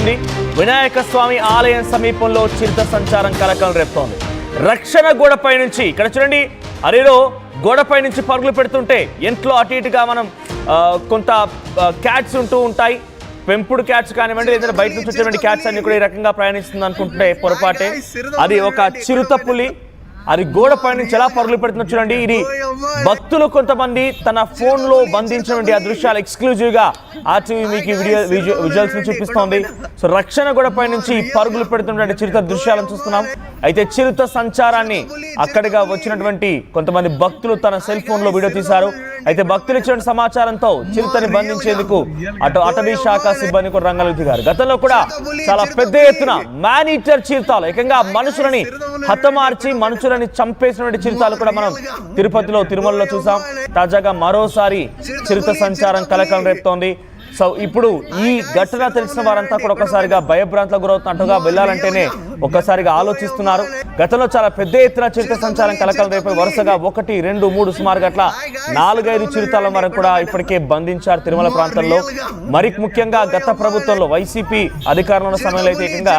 వచ్చింది. వినాయక స్వామి ఆలయం సమీపంలో చిరుత సంచారం కలకలం రేపుతోంది. రక్షణ గోడపై నుంచి ఇక్కడ చూడండి, అరేలో గోడపై నుంచి పరుగులు పెడుతుంటే ఇంట్లో అటు ఇటుగా మనం కొంత క్యాట్స్ ఉంటూ ఉంటాయి. పెంపుడు క్యాట్స్ కానివ్వండి, లేదంటే బయట నుంచి వచ్చేటువంటి క్యాట్స్ అన్ని కూడా ఈ రకంగా ప్రయాణిస్తుంది అనుకుంటే పొరపాటే. అది ఒక చిరుత పులి. అది గోడపై నుంచి ఎలా పరుగులు పెడుతున్నారు చూడండి. ఇది భక్తులు కొంతమంది తన ఫోన్ లో బంధించినటువంటి ఆ దృశ్యాలు ఎక్స్క్లూజివ్ గా ఆర్టీవీ మీకు విజువల్స్ ని చూపిస్తోంది. సో రక్షణ గోడపై నుంచి పరుగులు పెడుతున్నటువంటి చిరుత దృశ్యాలను చూస్తున్నాం. అయితే చిరుత సంచారాన్ని అక్కడిగా వచ్చినటువంటి కొంతమంది భక్తులు తన సెల్ ఫోన్ లో వీడియో తీశారు. అయితే భక్తులు ఇచ్చిన సమాచారంతో చిరుతని బంధించేందుకు అటు అటవీ శాఖ సిబ్బంది కూడా రంగంలోకి దిగారు. గతంలో కూడా చాలా పెద్ద ఎత్తున మ్యాన్ ఈటర్ చిరుతాలు, ఏకంగా మనుషులని హతమార్చి మనుషులని చంపేసినటువంటి చిరుతాలు కూడా మనం తిరుపతిలో, తిరుమలలో చూసాం. తాజాగా మరోసారి చిరుత సంచారం కలకలం రేపుతోంది. సో ఇప్పుడు ఈ ఘటన తెలిసిన వారంతా కూడా ఒక్కసారిగా భయభ్రాంతులకు గురవుతున్నట్టుగా వెళ్ళాలంటేనే ఒక్కసారిగా ఆలోచిస్తున్నారు. గతంలో చాలా పెద్ద ఎత్తున చిరుత సంచారం కలకలం రేపై వరుసగా 1, 2, 3 సుమారు గట్ల 4-5 చిరుతల వరకు కూడా ఇప్పటికే బంధించారు తిరుమల ప్రాంతంలో. మరి ముఖ్యంగా గత ప్రభుత్వంలో వైసీపీ అధికారంలో ఉన్న సమయంలో అయితే ఏకంగా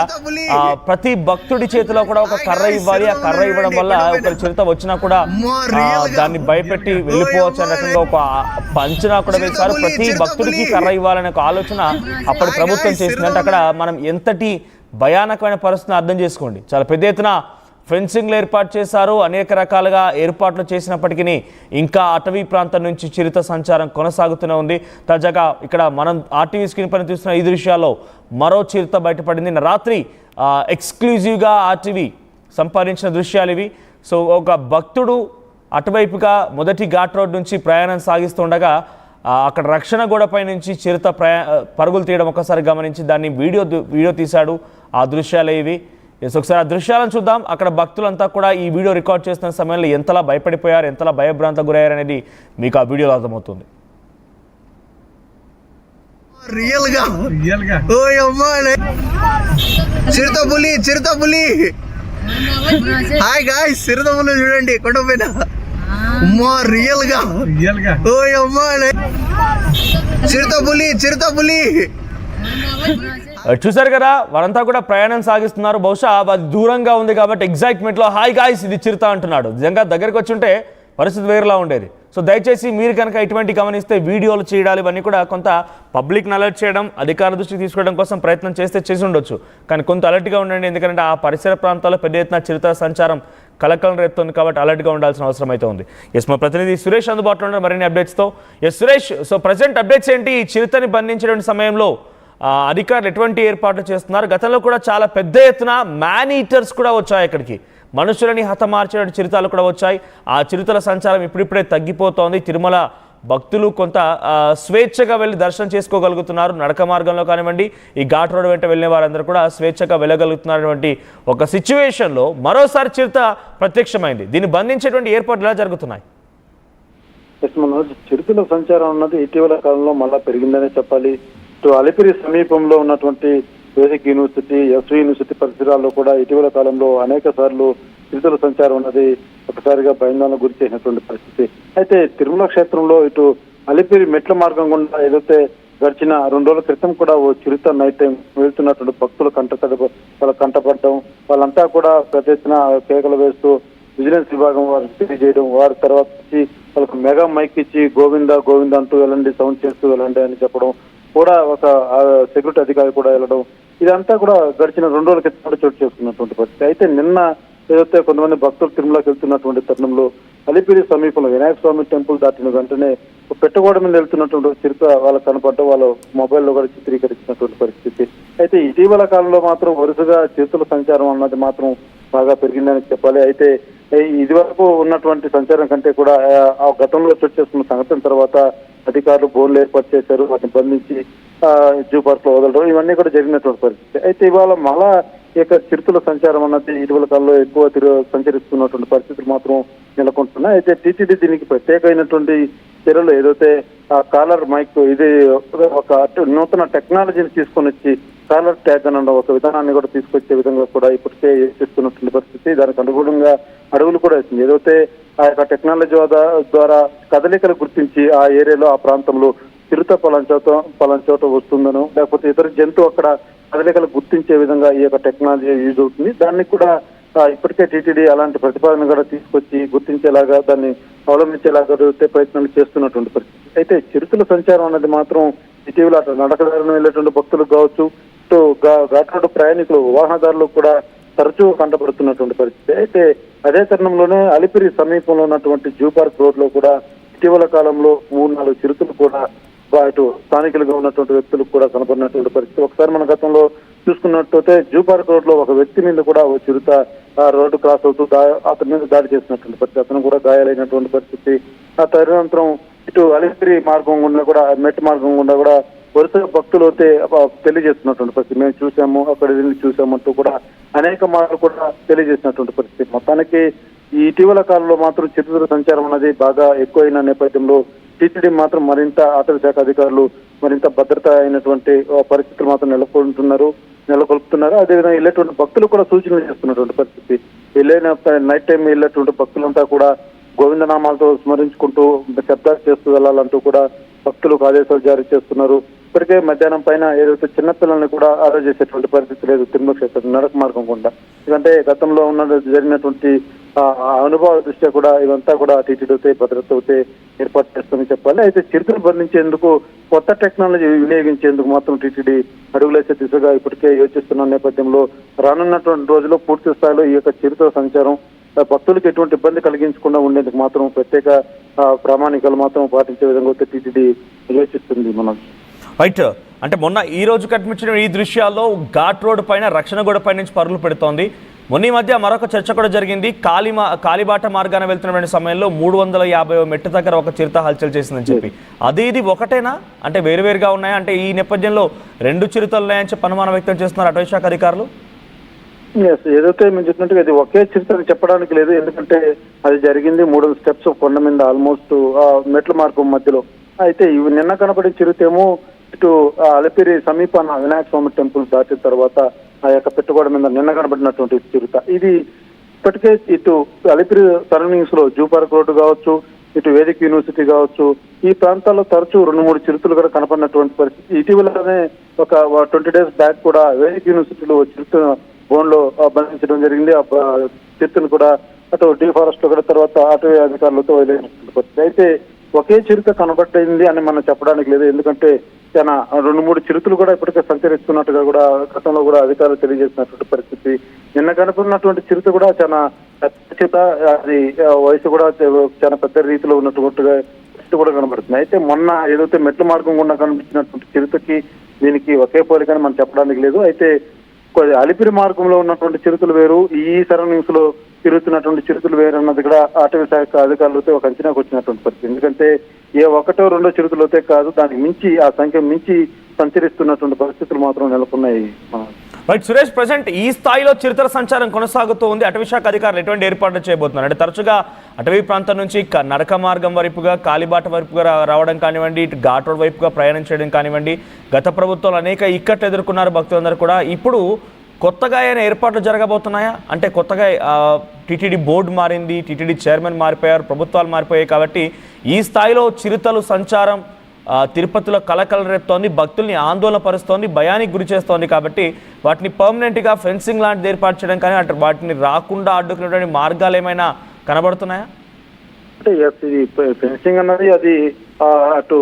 ప్రతి భక్తుడి చేతిలో కూడా ఒక కర్ర ఇవ్వాలి. ఆ కర్ర ఇవ్వడం వల్ల ఒక చిరుత వచ్చినా కూడా దాన్ని భయపెట్టి వెళ్ళిపోవచ్చు అనే రకంగా ఒక అంచనా కూడా వేశారు. ప్రతి భక్తుడికి కర్ర ఇవ్వాలనే ఒక ఆలోచన అప్పటి ప్రభుత్వం చేసిందంటే అక్కడ మనం ఎంతటి భయానకమైన పరిస్థితిని అర్థం చేసుకోండి. చాలా పెద్ద ఎత్తున ఫెన్సింగ్లు ఏర్పాటు చేశారు. అనేక రకాలుగా ఏర్పాట్లు చేసినప్పటికీ ఇంకా అటవీ ప్రాంతం నుంచి చిరుత సంచారం కొనసాగుతూనే ఉంది. తాజాగా ఇక్కడ మనం ఆర్టీవీ స్క్రీన్ పైన చూస్తున్న ఈ దృశ్యాల్లో మరో చిరుత బయటపడింది. రాత్రి ఎక్స్క్లూజివ్గా ఆర్టీవీ సంపాదించిన దృశ్యాలు ఇవి. సో ఒక భక్తుడు అటువైపుగా మొదటి ఘాట్ రోడ్ నుంచి ప్రయాణం సాగిస్తుండగా అక్కడ రక్షణ గోడపై నుంచి చిరుత పరుగులు తీయడం ఒకసారి గమనించి దాన్ని వీడియో తీశాడు. ఆ దృశ్యాలే ఇవి. ఒకసారి ఆ దృశ్యాలను చూద్దాం. అక్కడ భక్తులంతా కూడా ఈ వీడియో రికార్డ్ చేస్తున్న సమయంలో ఎంతలా భయపడిపోయారు, ఎంతలా భయభ్రాంతకు గురయ్యారు అనేది మీకు ఆ వీడియోలో అర్థమవుతుంది. హాయ్ గాయ్స్, చిరుత పులి చూడండి కొండపైన. చిరుత పులి చూసారు కదా, వారంతా కూడా ప్రయాణం సాగిస్తున్నారు. బహుశా అది దూరంగా ఉంది కాబట్టి ఎగ్జైట్మెంట్లో హాయ్ గాయ్స్ ఇది చిరుత అంటున్నాడు. నిజంగా దగ్గరికి వచ్చి ఉంటే పరిస్థితి వేరేలా ఉండేది. సో దయచేసి మీరు కనుక ఇటువంటి గమనిస్తే వీడియోలు చేయడాలు ఇవన్నీ కూడా కొంత పబ్లిక్ని అలర్ట్ చేయడం, అధికారుల దృష్టికి తీసుకోవడం కోసం ప్రయత్నం చేసి ఉండొచ్చు. కానీ కొంత అలర్ట్గా ఉండండి, ఎందుకంటే ఆ పరిసర ప్రాంతాల్లో పెద్ద ఎత్తున చిరుత సంచారం కలకలం రేపుతోంది కాబట్టి అలర్ట్గా ఉండాల్సిన అవసరం అయితే ఉంది. మా ప్రతినిధి సురేష్ అందుబాటులో ఉన్నారు మరిన్ని అప్డేట్స్తో. సురేష్, సో ప్రజెంట్ అప్డేట్స్ ఏంటి? ఈ చిరుతని బంధించే సమయంలో అధికారులు ఎటువంటి ఏర్పాట్లు చేస్తున్నారు? గతంలో కూడా చాలా పెద్ద ఎత్తున మ్యాన్ ఈటర్స్ కూడా వచ్చాయి ఇక్కడికి, మనుషులని హతమార్చే చిరుతలు కూడా వచ్చాయి. ఆ చిరుతల సంచారం ఇప్పుడిప్పుడే తగ్గిపోతోంది. తిరుమల భక్తులు కొంత స్వేచ్ఛగా వెళ్ళి దర్శనం చేసుకోగలుగుతున్నారు. నడక మార్గంలో కానివ్వండి, ఈ ఘాట్ రోడ్ వెంట వెళ్ళిన వారందరూ కూడా స్వేచ్ఛగా వెళ్ళగలుగుతున్నటువంటి ఒక సిచ్యువేషన్లో మరోసారి చిరుత ప్రత్యక్షమైంది. దీన్ని బంధించేటువంటి ఏర్పాట్లు ఎలా జరుగుతున్నాయి? చిరుతల సంచారం అన్నది ఇటీవల కాలంలో మళ్ళా పెరిగిందనే చెప్పాలి. ఇటు అలిపిరి సమీపంలో ఉన్నటువంటి బేసిక్ యూనివర్సిటీ, ఎస్వి యూనివర్సిటీ పరిసరాల్లో కూడా ఇటీవల కాలంలో అనేక సార్లు చిరుతల సంచారం అన్నది ఒకసారిగా భయాందోళనకు గురి చేసినటువంటి పరిస్థితి. అయితే తిరుమల క్షేత్రంలో ఇటు అలిపిరి మెట్ల మార్గం గుండా ఏదైతే గడిచిన 2 రోజుల క్రితం కూడా ఓ చిరుత నైట్ టైం వెళ్తున్నటువంటి భక్తులు వాళ్ళ కంటపడడం, వాళ్ళంతా కూడా పెద్ద ఎత్తున కేకలు వేస్తూ విజిలెన్స్ విభాగం వారికి తెలియజేయడం, వారి తర్వాత వచ్చి వాళ్ళకు మెగా మైక్ ఇచ్చి గోవింద గోవింద అంటూ వెళ్ళండి, సౌండ్ చేస్తూ వెళ్ళండి అని చెప్పడం, కూడా ఒక సెక్యూరిటీ అధికారి కూడా వెళ్ళడం, ఇదంతా కూడా గడిచిన 2 రోజుల క్రితం చోటు చేసుకున్నటువంటి పరిస్థితి. అయితే నిన్న ఏదైతే కొంతమంది భక్తులు తిరుమలకి వెళ్తున్నటువంటి తరుణంలో అలిపిరి సమీపంలో వినాయక స్వామి టెంపుల్ దాటిన వెంటనే పెట్టగోడ మీద వెళ్తున్నటువంటి చిరుత వాళ్ళకు కనపడ్డ వాళ్ళు మొబైల్లో కూడా చిత్రీకరించినటువంటి పరిస్థితి. అయితే ఇటీవల కాలంలో మాత్రం వరుసగా చిరుతల సంచారం అన్నది మాత్రం బాగా పెరిగిందని చెప్పాలి. అయితే ఇది వరకు ఉన్నటువంటి సంచారం కంటే కూడా ఆ గతంలో చోటు చేసుకున్న సంఘటన తర్వాత అధికారులు బోన్లు ఏర్పాటు చేశారు, వాటిని బంధించి జూ పార్క్ లో వదలడం, ఇవన్నీ కూడా జరిగినటువంటి పరిస్థితి. అయితే ఇవాళ మళ్ళా చిరుతల సంచారం అన్నది ఇటీవల కాలంలో ఎక్కువ సంచరిస్తున్నటువంటి పరిస్థితులు మాత్రం నెలకొంటున్నాయి. అయితే టీటీడీ దీనికి ప్రత్యేకమైనటువంటి చర్యలు ఏదైతే ఆ కాలర్ మైక్, ఇది ఒక నూతన టెక్నాలజీని తీసుకొని వచ్చి కాలర్ ట్యాగ్ అన్న ఒక విధానాన్ని కూడా తీసుకొచ్చే విధంగా కూడా ఇప్పటికే చేస్తున్నటువంటి పరిస్థితి. దానికి అనుగుణంగా అడుగులు కూడా వేసింది. ఏదైతే ఆ యొక్క టెక్నాలజీ ద్వారా కదలికలు గుర్తించి ఆ ఏరియాలో, ఆ ప్రాంతంలో చిరుత పలానా చోట వస్తుందనో, లేకపోతే ఇతర జంతువు అక్కడ కదలికలు గుర్తించే విధంగా ఈ యొక్క టెక్నాలజీ యూజ్ అవుతుంది. దాన్ని కూడా ఇప్పటికే టీటీడీ అలాంటి ప్రతిపాదన కూడా తీసుకొచ్చి గుర్తించేలాగా దాన్ని అవలంబించేలాగా ప్రయత్నాలు చేస్తున్నటువంటి పరిస్థితి. అయితే చిరుతల సంచారం అనేది మాత్రం ఇటీవల అటు నడకదారులు వెళ్ళేటువంటి భక్తులకు కావచ్చు, ఇటు ఘాట్ రోడ్డు ప్రయాణికులు వాహనదారులు కూడా తరచూ కంటపడుతున్నటువంటి పరిస్థితి. అయితే అదే తరుణంలోనే అలిపిరి సమీపంలో ఉన్నటువంటి జూ పార్క్ రోడ్ లో కూడా ఇటీవల కాలంలో 3-4 చిరుతలు కూడా ఇటు స్థానికులుగా ఉన్నటువంటి వ్యక్తులకు కూడా కనపడినటువంటి పరిస్థితి. ఒకసారి మన గతంలో చూసుకున్నట్లయితే జూ పార్క్ రోడ్ లో ఒక వ్యక్తి మీద కూడా ఓ చిరుత రోడ్డు క్రాస్ అవుతూ అతని మీద దాడి చేసినటువంటి పరిస్థితి. అతను కూడా గాయాలైనటువంటి పరిస్థితి. ఆ తదనంతరం ఇటు అలిపిరి మార్గం గుండా కూడా మెట్ మార్గం గుండా కూడా వరుసగా భక్తులు అయితే తెలియజేస్తున్నటువంటి పరిస్థితి. మేము చూసాము, అక్కడ వెళ్ళి చూసామంటూ కూడా అనేక మార్లు కూడా తెలియజేసినటువంటి పరిస్థితి. మొత్తానికి ఈ ఇటీవల కాలంలో మాత్రం చిరుతల సంచారం అనేది బాగా ఎక్కువైన నేపథ్యంలో టీటీడీ మాత్రం మరింత అటవీ శాఖ అధికారులు మరింత భద్రత అయినటువంటి పరిస్థితులు మాత్రం నెలకొల్పుతున్నారు. అదేవిధంగా వెళ్ళేటువంటి భక్తులు కూడా సూచనలు చేస్తున్నటువంటి పరిస్థితి. వెళ్ళిన నైట్ టైం వెళ్ళేటువంటి భక్తులంతా కూడా గోవిందనామాలతో స్మరించుకుంటూ శబ్దాలు చేస్తూ వెళ్ళాలంటూ కూడా భక్తులకు ఆదేశాలు జారీ చేస్తున్నారు. ఇప్పటికే మధ్యాహ్నం పైన ఏదైతే చిన్నపిల్లల్ని కూడా అరెస్ట్ చేసేటువంటి పరిస్థితి లేదు తిరుమల క్షేత్రం నడక మార్గం గుండా. ఎందుకంటే గతంలో జరిగినటువంటి అనుభవాల దృష్ట్యా కూడా ఇవంతా కూడా టీటీడీ అయితే భద్రత అయితే ఏర్పాటు చేస్తామని చెప్పాలి. అయితే చిరుతలు బంధించేందుకు కొత్త టెక్నాలజీ వినియోగించేందుకు మాత్రం టీటీడీ అడుగులేసే దిశగా ఇప్పటికే యోచిస్తున్న నేపథ్యంలో రానున్నటువంటి రోజుల్లో పూర్తి స్థాయిలో ఈ యొక్క చిరుతల సంచారం భక్తులకు ఎటువంటి ఇబ్బంది కలిగించకుండా ఉండేందుకు మాత్రం ప్రత్యేక ప్రామాణికాలు మాత్రం పాటించే విధంగా అయితే టీటీడీ యోచిస్తుంది. మనం రైట్. అంటే మొన్న ఈ రోజు కనిపించిన ఈ దృశ్యాల్లో ఘాట్ రోడ్ పైన రక్షణ గోడ పై నుంచి పరుగులు పెడుతోంది. మొన్న ఈ మధ్య మరొక చర్చ కూడా జరిగింది. కాలిబాట మార్గాన వెళ్తున్న సమయంలో 350 మెట్టు దగ్గర ఒక చిరుత హల్చల్ చేసిందని చెప్పి, అది ఇది ఒకటేనా అంటే వేరువేరుగా ఉన్నాయా? అంటే ఈ నేపథ్యంలో 2 చిరుతలు ఉన్నాయని చెప్పి అనుమానం వ్యక్తం చేస్తున్నారు అటవీ శాఖ అధికారులు. ఏదైతే మేము చెప్పినట్టుగా ఇది ఒకే చిరుత అని చెప్పడానికి లేదు. ఎందుకంటే అది జరిగింది 3 స్టెప్స్ కొండ మీద ఆల్మోస్ట్ మెట్ల మార్గం మధ్యలో. అయితే ఇవి నిన్న కనపడే చిరుతేమో ఇటు అలిపిరి సమీపాన వినాయక స్వామి టెంపుల్ దాటిన తర్వాత ఆ యొక్క పెట్టుగోడ మీద నిన్న కనబడినటువంటి చిరుత. ఇది ఇప్పటికే ఇటు అలిపిరి సరౌండింగ్స్ లో జూ పార్క్ రోడ్డు కావచ్చు, ఇటు వేదిక యూనివర్సిటీ కావచ్చు, ఈ ప్రాంతాల్లో తరచూ 2-3 చిరుతలు కూడా కనపడినటువంటి పరిస్థితి. ఇటీవలనే ఒక 20 days బ్యాక్ కూడా వేదిక యూనివర్సిటీలో చిరుత బోన్ లో బంధించడం జరిగింది. ఆ చిరుతను కూడా అటు డిఫారెస్ట్ లో కూడా తర్వాత అటవీ అధికారులతో వదిలేసినటువంటి పరిస్థితి. అయితే ఒకే చిరుత కనబడింది అని మనం చెప్పడానికి లేదు. ఎందుకంటే చాలా 2-3 చిరుతలు కూడా ఇప్పటికే సంచరిస్తున్నట్టుగా కూడా గతంలో కూడా అధికారులు తెలియజేసినటువంటి పరిస్థితి. నిన్న కనపడినటువంటి చిరుత కూడా చాలా చిరుత, అది వయసు కూడా చాలా పెద్ద రీతిలో ఉన్నట్టుగా కూడా కనబడుతుంది. అయితే మొన్న ఏదైతే మెట్ల మార్గం గుండా కనిపించినటువంటి చిరుతకి దీనికి ఒకే పోలికని మనం చెప్పడానికి లేదు. అయితే అలిపిరి మార్గంలో ఉన్నటువంటి చిరుతలు వేరు, ఈ సరౌండింగ్స్ లో తిరుగుతున్నటువంటి చిరుతలు వేరు అన్నది కూడా అటవీ శాఖ అధికారులతో ఒక అంచనాకు వచ్చినటువంటి పరిస్థితి. ఎందుకంటే 1-2 చిరుతలు అయితే కాదు, దానికి మించి ఆ సంఖ్య మించి సంచరిస్తున్నటువంటి పరిస్థితులు మాత్రం నెలకొన్నాయి. రైట్ సురేష్, ప్రెసెంట్ ఈ స్థాయిలో చిరుతల సంచారం కొనసాగుతూ ఉంది. అటవీ శాఖ అధికారులు ఎటువంటి ఏర్పాట్లు చేయబోతున్నారు? అంటే తరచుగా అటవీ ప్రాంతం నుంచి నడక మార్గం వైపుగా కాలిబాట వైపుగా రావడం కానివ్వండి, ఇటు ఘాట్ రోడ్ వైపుగా ప్రయాణం చేయడం కానివ్వండి, గత ప్రభుత్వాలు అనేక ఇక్కట్లు ఎదుర్కొన్నారు భక్తులందరూ కూడా. ఇప్పుడు కొత్తగా అయిన ఏర్పాట్లు జరగబోతున్నాయా? అంటే కొత్తగా టీటీడీ బోర్డు మారింది, టీటీడీ చైర్మన్ మారిపోయారు, ప్రభుత్వాలు మారిపోయాయి. కాబట్టి ఈ స్థాయిలో చిరుతలు సంచారం తిరుపతిలో కలకల రేపుతోంది, భక్తుల్ని ఆందోళన పరుస్తోంది, భయానికి గురి చేస్తోంది. కాబట్టి వాటిని పర్మనెంట్గా ఫెన్సింగ్ లాంటిది ఏర్పాటు చేయడం కానీ అటు వాటిని రాకుండా అడ్డుకునేటువంటి మార్గాలు ఏమైనా కనబడుతున్నాయా? అంటే ఫెన్సింగ్ అన్నది అది అటు